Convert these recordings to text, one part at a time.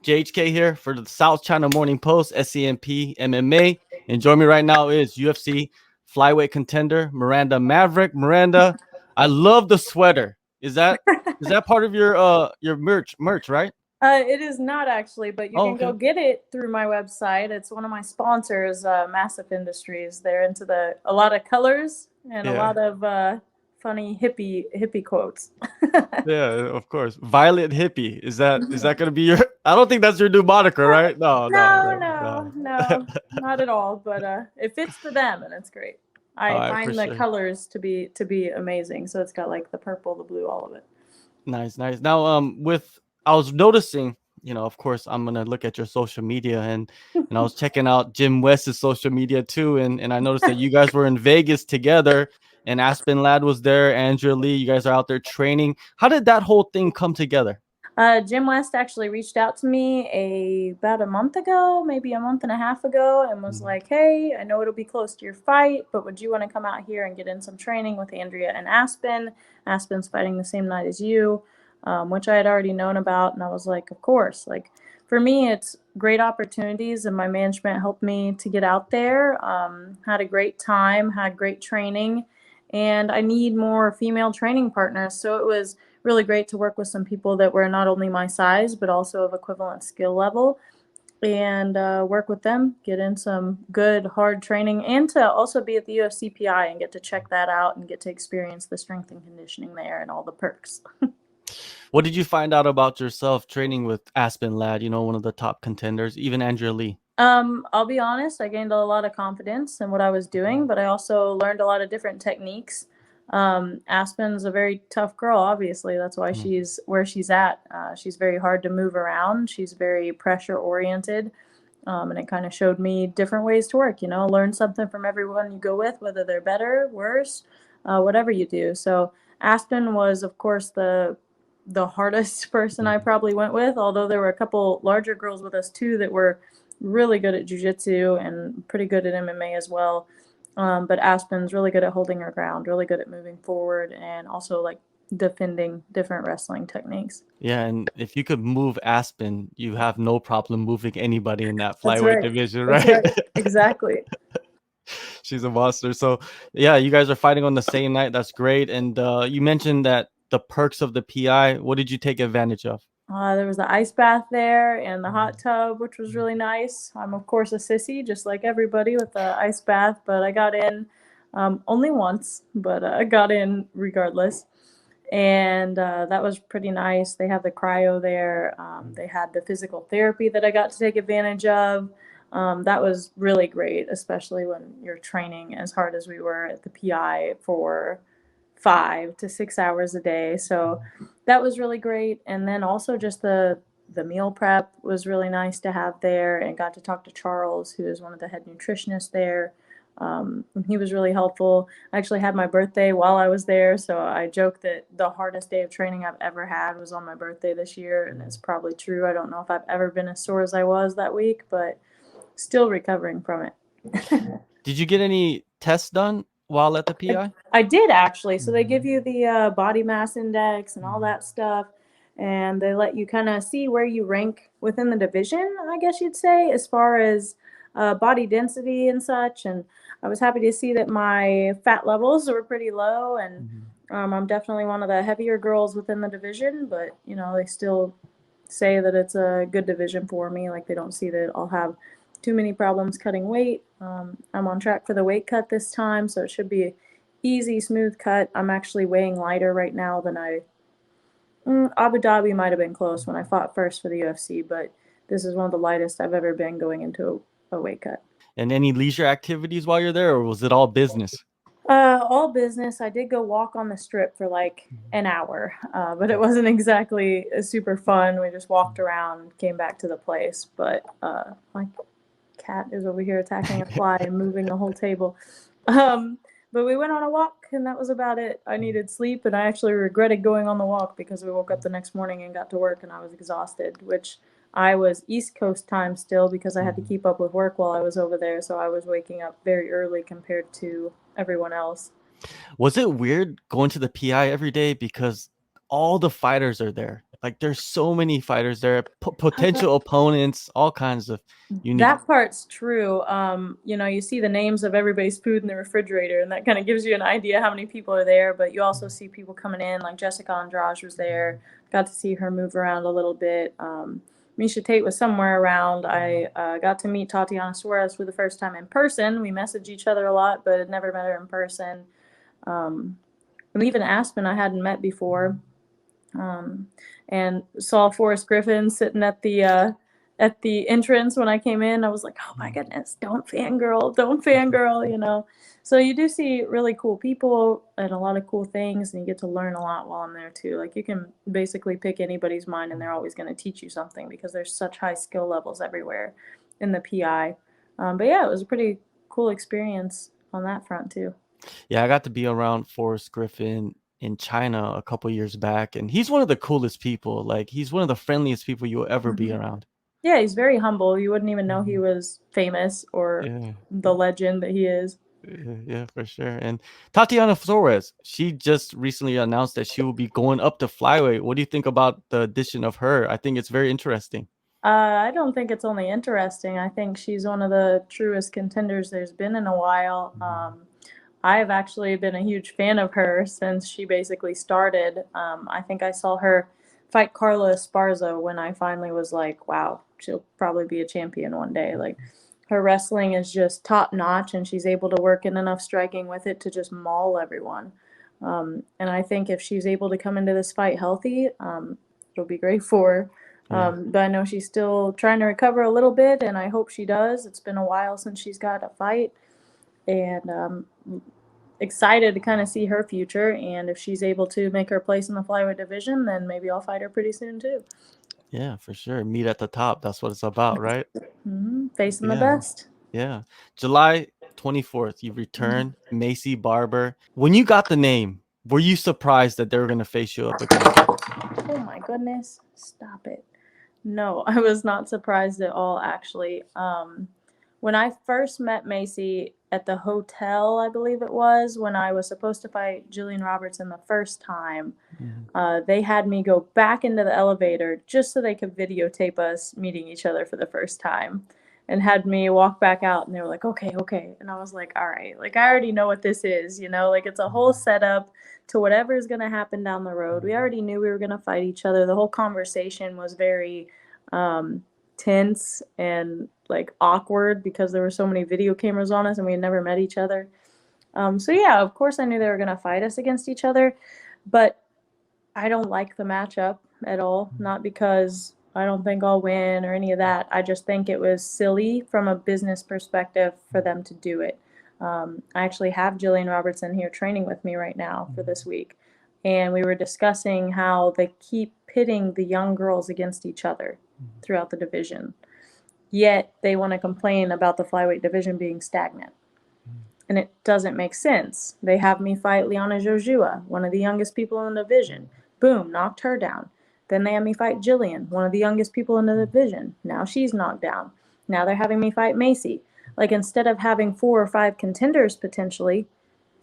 JHK here for the South China Morning Post, SCMP MMA. And join me right now is UFC flyweight contender Miranda Maverick. Miranda, I love the sweater. Is that part of your merch, right? It is not actually, but you Oh, can go okay. get it through my website. It's one of my sponsors, Massive Industries. They're into a lot of colors and a Yeah. lot of funny hippie quotes. Yeah, of course. Violet hippie. Is that gonna be your I don't think that's your new moniker, right? No, no, No, no, no, no. no, not at all. But it fits for them, and it's great. All I right, for find the sure. colors to be amazing. So it's got like the purple, the blue, all of it. Nice, nice. Now, with I was noticing, of course, I'm gonna look at your social media, and I was checking out Jim West's social media too, and I noticed that you guys were in Vegas together, and Aspen Ladd was there, Andrea Lee. You guys are out there training. How did that whole thing come together? Jim West actually reached out to me about a month ago, maybe a month and a half ago, and was Mhm. like, "Hey, I know it'll be close to your fight, but would you want to come out here and get in some training with Andrea and Aspen? Aspen's fighting the same night as you," which I had already known about, and I was like, "Of course!" Like for me, it's great opportunities, and my management helped me to get out there. Had a great time, had great training, and I need more female training partners, so it was really great to work with some people that were not only my size but also of equivalent skill level and work with them, get in some good hard training, and to also be at the UFCPI and get to check that out and get to experience the strength and conditioning there and all the perks. What did you find out about yourself training with Aspen Ladd? One of the top contenders, even Andrea Lee. I'll be honest, I gained a lot of confidence in what I was doing, but I also learned a lot of different techniques. Aspen's a very tough girl, obviously. That's why Mm. she's where she's at. She's very hard to move around. She's very pressure oriented. And it kind of showed me different ways to work, learn something from everyone you go with, whether they're better, worse, whatever you do. So Aspen was, of course, the hardest person I Mhm. probably went with, although there were a couple larger girls with us too that were really good at jiu-jitsu and pretty good at MMA as well. But Aspen's really good at holding her ground, really good at moving forward, and also like defending different wrestling techniques. Yeah, and if you could move Aspen, you have no problem moving anybody in that That's flyweight right. division, That's right? right. Exactly. She's a monster. So, yeah, you guys are fighting on the same night. That's great. And you mentioned that the perks of the PI. What did you take advantage of? There was the ice bath there and the hot Mhm. tub, which was really nice. I'm, of course, a sissy, just like everybody with the ice bath, but I got in only once, but I got in regardless. And that was pretty nice. They have the cryo there. They had the physical therapy that I got to take advantage of. That was really great, especially when you're training as hard as we were at the PI for 5 to 6 hours a day. So that was really great. And then also just the meal prep was really nice to have there, and got to talk to Charles, who is one of the head nutritionists there. He was really helpful. I actually had my birthday while I was there, so I joke that the hardest day of training I've ever had was on my birthday this year, and it's probably true. I don't know if I've ever been as sore as I was that week, but still recovering from it. Did you get any tests done while at the PI? I did actually. So they give Mhm. you the body mass index and all Mhm. that stuff, and they let you kind of see where you rank within the division, I guess you'd say, as far as body density and such. And I was happy to see that my fat levels were pretty low, and Mhm. I'm definitely one of the heavier girls within the division, but they still say that it's a good division for me. Like they don't see that I'll have too many problems cutting weight. I'm on track for the weight cut this time, so it should be a easy, smooth cut. I'm actually weighing lighter right now than Abu Dhabi might have been close when I fought first for the UFC, but this is one of the lightest I've ever been going into a weight cut. And any leisure activities while you're there, or was it all business? All business. I did go walk on the strip for like Mhm. an hour, but it wasn't exactly super fun. We just walked around, came back to the place. But my cat is over here attacking a fly and moving the whole table. Um, but we went on a walk, and that was about it. I needed sleep, and I actually regretted going on the walk because we woke up the next morning and got to work, and I was exhausted, which I was East Coast time still because I had to Mhm. keep up with work while I was over there. So I was waking up very early compared to everyone else. Was it weird going to the PI every day because all the fighters are there? like there's so many fighters there, potential opponents, all kinds of unique. That part's true. You know, you see the names of everybody's food in the refrigerator, and that kind of gives you an idea how many people are there. But you also see people coming in, like Jessica Andrade was there. Got to see her move around a little bit. Misha Tate was somewhere around. I got to meet Tatiana Saurez for the first time in person. We messaged each other a lot, but had never met her in person. And even Aspen, I hadn't met before. And saw Forrest Griffin sitting at the entrance when I came in. I was like, oh my goodness, don't fangirl, you know. So you do see really cool people and a lot of cool things, and you get to learn a lot while I'm there too. Like, you can basically pick anybody's mind, and they're always going to teach you something because there's such high skill levels everywhere in the PI. But yeah, it was a pretty cool experience on that front too. Yeah, I got to be around Forrest Griffin in China a couple years back, and he's one of the coolest people. Like, he's one of the friendliest people you'll ever be around. Yeah, he's very humble. You wouldn't even know he was famous or Yeah. the legend that he is. Yeah, for sure. And Tatiana Saurez, she just recently announced that she will be going up to flyweight. What do you think about the addition of her? I think it's very interesting. I don't think it's only interesting. I think she's one of the truest contenders there's been in a while. I've actually been a huge fan of her since she basically started. I think I saw her fight Carla Esparza when I finally was like, wow, she'll probably be a champion one day. Like, her wrestling is just top notch, and she's able to work in enough striking with it to just maul everyone. And I think if she's able to come into this fight healthy, it'll be great for her. But I know she's still trying to recover a little bit, and I hope she does. It's been a while since she's got a fight, and excited to kind of see her future. And if she's able to make her place in the flyweight division, then maybe I'll fight her pretty soon too. Yeah, for sure. Meet at the top. That's what it's about, right? Facing the Yeah. best. Yeah. July 24th, you return Maycee Barber. When you got the name, were you surprised that they were going to face you up against her? Oh my goodness. Stop it. No, I was not surprised at all, actually. When I first met Maycee at the hotel, I believe it was, when I was supposed to fight Gillian Robertson the first time, they had me go back into the elevator just so they could videotape us meeting each other for the first time, and had me walk back out, and they were like, okay, okay. And I was like, all right, like, I already know what this is, you know, like, it's a whole setup to whatever is going to happen down the road. We already knew we were going to fight each other. The whole conversation was very tense and like awkward because there were so many video cameras on us and we had never met each other. So yeah, of course I knew they were going to fight us against each other, but I don't like the matchup at all. Not because I don't think I'll win or any of that. I just think it was silly from a business perspective for them to do it. I actually have Gillian Robertson here training with me right now for this week. And we were discussing how they keep pitting the young girls against each other throughout the division. Yet they want to complain about the flyweight division being stagnant. And it doesn't make sense. They have me fight Liana Jojua, one of the youngest people in the division. Boom, knocked her down. Then they have me fight Gillian, one of the youngest people in the division. Now she's knocked down. Now they're having me fight Maycee. Like, instead of having 4 or 5 contenders potentially,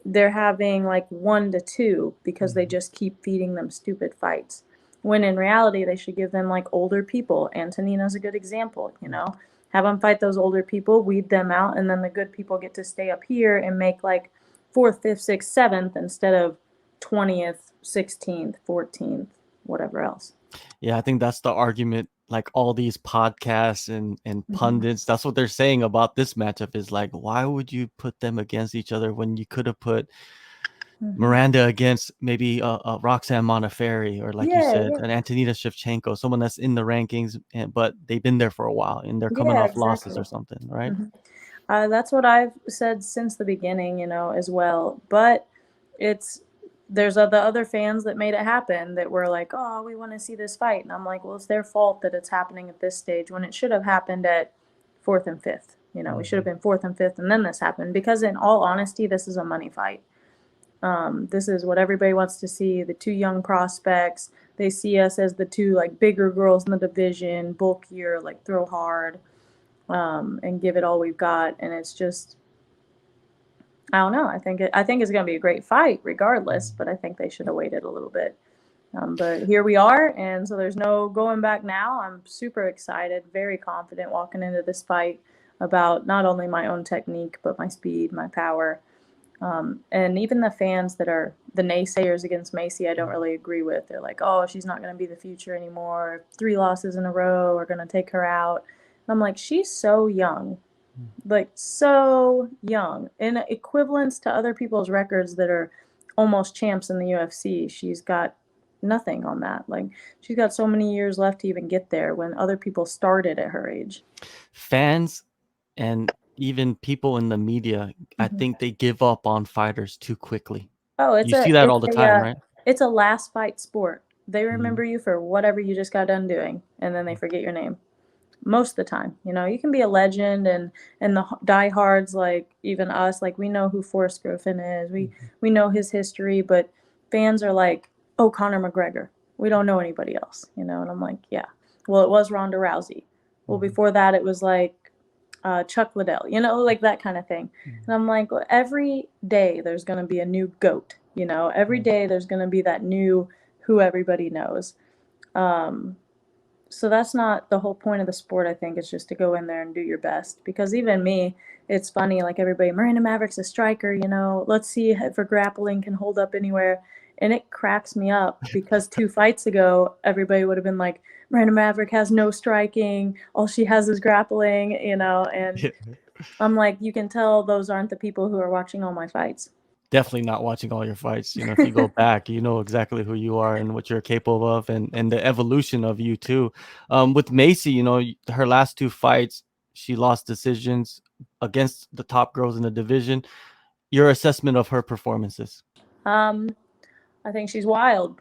they're having like 1 to 2 because they just keep feeding them stupid fights. When in reality, they should give them like older people. Antonina's a good example, you know. Have them fight those older people, weed them out, and then the good people get to stay up here and make like 4th, 5th, 6th, 7th instead of 20th, 16th, 14th, whatever else. Yeah, I think that's the argument. Like, all these podcasts and pundits, that's what they're saying about this matchup is like, why would you put them against each other when you could have put Miranda against maybe Roxanne Modafferi, or like you said, an Antonina Shevchenko, someone that's in the rankings, but they've been there for a while and they're coming off losses or something, right? That's what I've said since the beginning, you know, as well. But there's the other fans that made it happen that were like, oh, we want to see this fight. And I'm like, well, it's their fault that it's happening at this stage when it should have happened at 4th and 5th. You know, we should have been 4th and 5th, and then this happened. Because in all honesty, this is a money fight. This is what everybody wants to see, the 2 young prospects. They see us as the 2 like bigger girls in the division, bulkier, like throw hard, and give it all we've got. And it's just, I don't know. I think it's going to be a great fight regardless, but I think they should have waited a little bit. But here we are, and so there's no going back now. I'm super excited, very confident walking into this fight about not only my own technique, but my speed, my power. And even the fans that are the naysayers against Maycee, I don't really agree with. They're like, oh, she's not going to be the future anymore. 3 losses in a row are going to take her out. And I'm like, she's so young, like so young. In equivalence to other people's records that are almost champs in the UFC, she's got nothing on that. Like, she's got so many years left to even get there when other people started at her age. Fans and even people in the media, I think they give up on fighters too quickly. Oh, You see that all the time, right? it's a last fight sport. They remember you for whatever you just got done doing, and then they forget your name. Most of the time, you know, you can be a legend, and the diehards, like even us, like we know who Forrest Griffin is. We know his history, but fans are like, oh, Conor McGregor. We don't know anybody else, you know. And I'm like, yeah. Well, it was Ronda Rousey. Well, before that, it was like Chuck Liddell, you know, like that kind of thing. And I'm like, well, every day there's going to be a new GOAT, you know, every day there's going to be that new who everybody knows. So that's not the whole point of the sport, I think. It's just to go in there and do your best. Because even me, it's funny, like everybody, Miranda Maverick's a striker, you know, let's see if her grappling can hold up anywhere. And it cracks me up because 2 fights ago, everybody would have been like, Miranda Maverick has no striking. All she has is grappling, you know. And I'm like, you can tell those aren't the people who are watching all my fights. Definitely not watching all your fights. You know, if you go back, you know exactly who you are and what you're capable of, and the evolution of you too. With Maycee, you know, her last 2 fights, she lost decisions against the top girls in the division. Your assessment of her performances? Um, I think she's wild.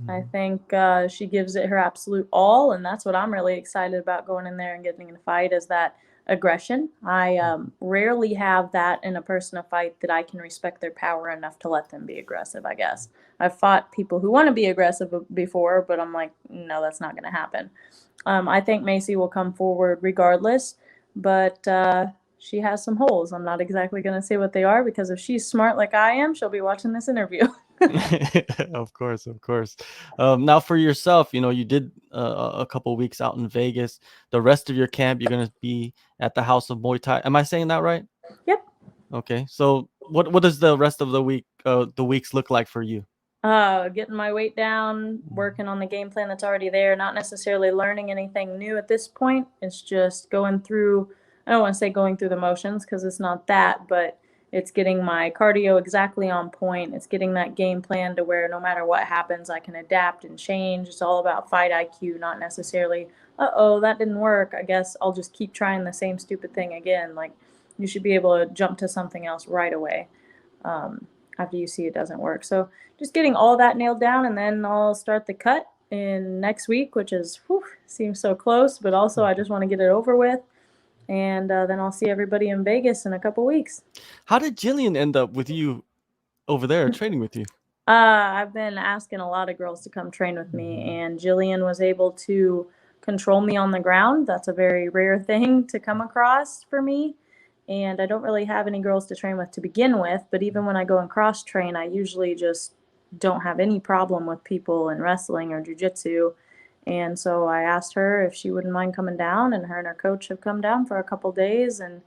I think she gives it her absolute all, and that's what I'm really excited about going in there and getting in a fight is that aggression. I rarely have that in a person to fight that I can respect their power enough to let them be aggressive, I guess. I've fought people who want to be aggressive before, but I'm like, no, that's not going to happen. I think Maycee will come forward regardless, but she has some holes. I'm not exactly going to say what they are because if she's smart like I am, she'll be watching this interview. Of course, of course. Now for yourself, you know, you did a couple weeks out in Vegas. The rest of your camp, you're gonna be at the House of Muay Thai. Am I saying that right? Yep. Okay. So what does the rest of the weeks look like for you? Getting my weight down, working on the game plan that's already there, not necessarily learning anything new at this point. It's just going through, I don't want to say going through the motions because it's not that, but it's getting my cardio exactly on point. It's getting that game plan to where no matter what happens, I can adapt and change. It's all about fight IQ, not necessarily, uh-oh, that didn't work. I guess I'll just keep trying the same stupid thing again. Like, you should be able to jump to something else right away. After you see it doesn't work. So just getting all that nailed down, and then I'll start the cut in next week, which is seems so close, but also I just want to get it over with, and then I'll see everybody in Vegas in a couple weeks. How did Gillian end up with you over there training with you? I've been asking a lot of girls to come train with me, and Gillian was able to control me on the ground. That's a very rare thing to come across for me. And I don't really have any girls to train with to begin with, but even when I go and cross train, I usually just don't have any problem with people in wrestling or jiu-jitsu. And so I asked her if she wouldn't mind coming down, and her coach have come down for a couple days and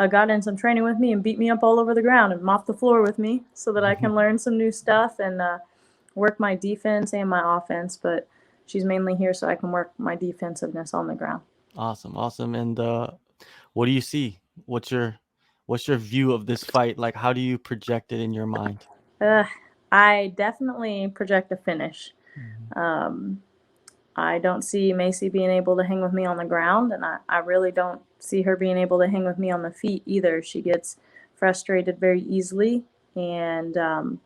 got in some training with me and beat me up all over the ground and mopped the floor with me so that I can learn some new stuff and work my defense and my offense. But she's mainly here so I can work my defensiveness on the ground. Awesome, awesome. And what do you see? What's your view of this fight? Like, how do you project it in your mind? I definitely project a finish. I don't see Maycee being able to hang with me on the ground, and I really don't see her being able to hang with me on the feet either. She gets frustrated very easily and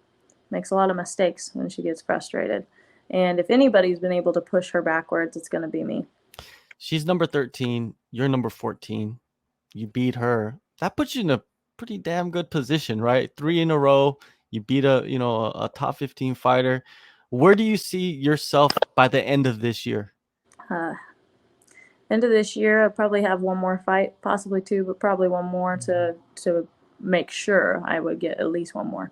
makes a lot of mistakes when she gets frustrated. And if anybody's been able to push her backwards, it's going to be me. She's number 13. You're number 14. You beat her. That puts you in a pretty damn good position, right? 3 in a row. You beat a top 15 fighter. Where do you see yourself by the end of this year? End of this year, I'll probably have one more fight, possibly 2, but probably one more to make sure I would get at least one more.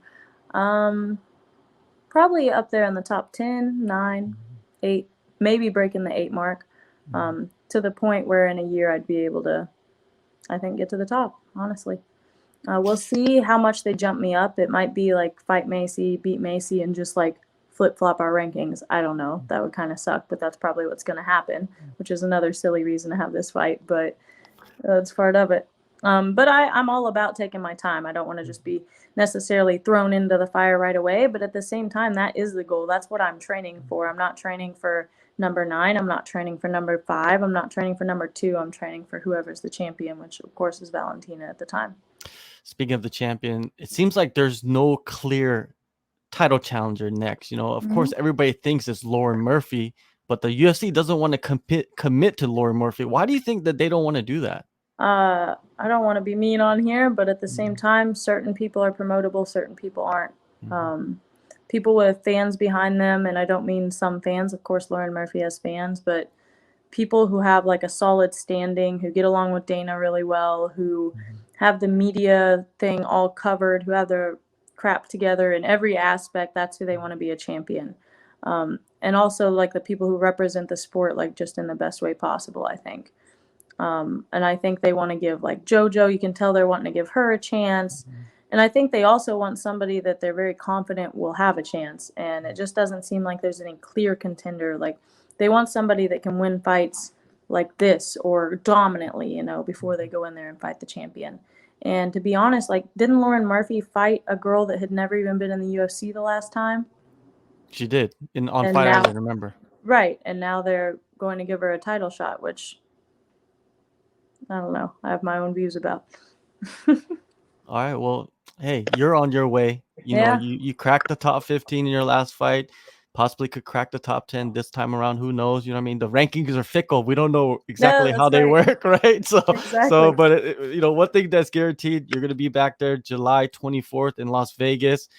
Probably up there in the top 10, 9, 8, maybe breaking the 8 mark, to the point where in a year I'd be able to, I think, get to the top, honestly. We'll see how much they jump me up. It might be like fight Maycee, beat Maycee, and just like flip-flop our rankings. I don't know. That would kind of suck, but that's probably what's going to happen, which is another silly reason to have this fight, but that's part of it. But I'm all about taking my time. I don't want to just be necessarily thrown into the fire right away, but at the same time, that is the goal. That's what I'm training for. I'm not training for number 9. I'm not training for number 5. I'm not training for number 2. I'm training for whoever's the champion, which of course is Valentina at the time. Speaking of the champion, it seems like there's no clear title challenger next. Of course, everybody thinks it's Lauren Murphy, but the UFC doesn't want to commit to Lauren Murphy. Why do you think that they don't want to do that? I don't want to be mean on here, but at the same time, certain people are promotable, certain people aren't. People with fans behind them, and I don't mean some fans. Of course, Lauren Murphy has fans, but people who have like a solid standing, who get along with Dana really well, who have the media thing all covered, who have their crap together in every aspect, that's who they want to be a champion. And also like the people who represent the sport like just in the best way possible, I think. And I think they want to give like JoJo, you can tell they're wanting to give her a chance. And I think they also want somebody that they're very confident will have a chance. And it just doesn't seem like there's any clear contender. Like they want somebody that can win fights like this or dominantly, before they go in there and fight the champion. And to be honest, like didn't Lauren Murphy fight a girl that had never even been in the UFC the last time? She did on Fight Island, remember? Right. And now they're going to give her a title shot, which I don't know. I have my own views about. All right. Well, hey, you're on your way. You cracked the top 15 in your last fight. Possibly could crack the top 10 this time around. Who knows? You know what I mean? The rankings are fickle. We don't know exactly how they work, right? But one thing that's guaranteed, you're going to be back there July 24th in Las Vegas.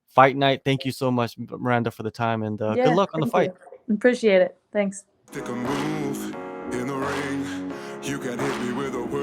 Fight night. Thank you so much, Miranda, for the time, and good luck on the fight. Appreciate it. Thanks. Take a move in the ring. You can hit me with a word.